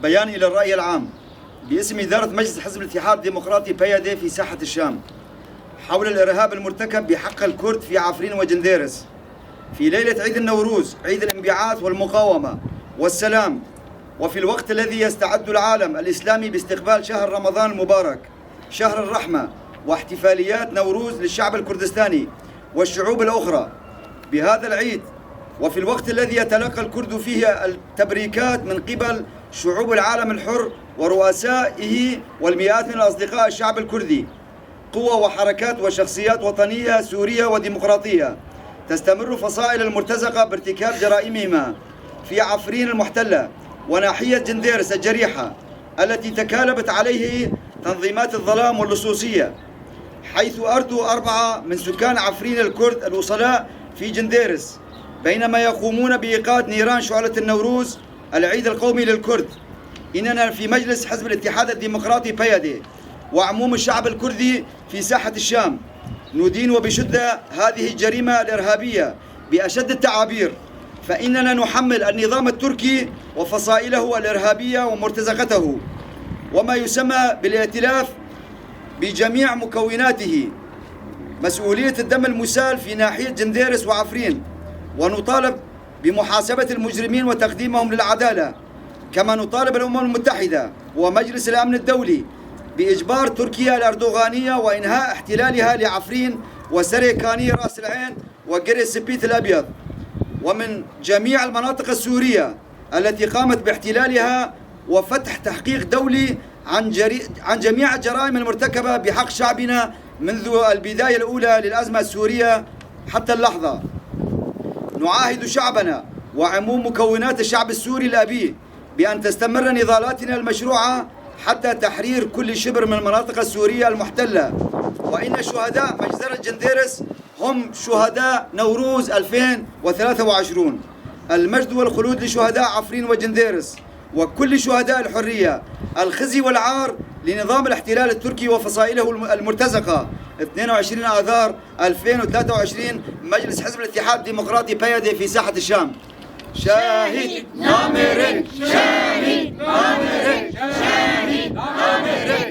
بيان إلى الرأي العام باسم إدارة مجلس حزب الاتحاد الديمقراطي بيادي في ساحة الشام حول الإرهاب المرتكب بحق الكرد في عفرين وجنديرس في ليلة عيد النوروز، عيد الانبعاث والمقاومة والسلام، وفي الوقت الذي يستعد العالم الإسلامي باستقبال شهر رمضان المبارك، شهر الرحمة، واحتفاليات نوروز للشعب الكردستاني والشعوب الأخرى بهذا العيد، وفي الوقت الذي يتلقى الكرد فيه التبريكات من قبل شعوب العالم الحر ورؤسائه والمئات من الأصدقاء الشعب الكردي، قوى وحركات وشخصيات وطنية سورية وديمقراطية تستمر فصائل المرتزقة بارتكاب جرائمهما في عفرين المحتلة وناحية جنديرس الجريحة التي تكالبت عليه تنظيمات الظلام واللصوصية، حيث أردوا 4 من سكان عفرين الكرد الوصلاء في جنديرس بينما يقومون بإيقاد نيران شعلة النوروز العيد القومي للكرد. إننا في مجلس حزب الاتحاد الديمقراطي بيادي وعموم الشعب الكردي في ساحة الشام ندين وبشدة هذه الجريمة الإرهابية بأشد التعابير، فإننا نحمل النظام التركي وفصائله الإرهابية ومرتزقته وما يسمى بالائتلاف بجميع مكوناته مسؤولية الدم المسال في ناحية جنديرس وعفرين، ونطالب بمحاسبة المجرمين وتقديمهم للعدالة، كما نطالب الأمم المتحدة ومجلس الأمن الدولي بإجبار تركيا الأردوغانية وإنهاء احتلالها لعفرين وسريكاني رأس العين وقرية سبيت الأبيض ومن جميع المناطق السورية التي قامت باحتلالها، وفتح تحقيق دولي عن جميع الجرائم المرتكبة بحق شعبنا منذ البداية الأولى للأزمة السورية حتى اللحظة. نعاهد شعبنا وعموم مكونات الشعب السوري الأبي بأن تستمر نضالاتنا المشروعة حتى تحرير كل شبر من المناطق السورية المحتلة، وإن شهداء مجزرة جنديرس هم شهداء نوروز 2023. المجد والخلود لشهداء عفرين وجنديرس وكل شهداء الحرية. الخزي والعار لنظام الاحتلال التركي وفصائله المرتزقة. 22 آذار 2023 مجلس حزب الاتحاد الديمقراطي بيادي في ساحة الشام. شاهد نامرن، شاهد نامرن، شاهد نامرن.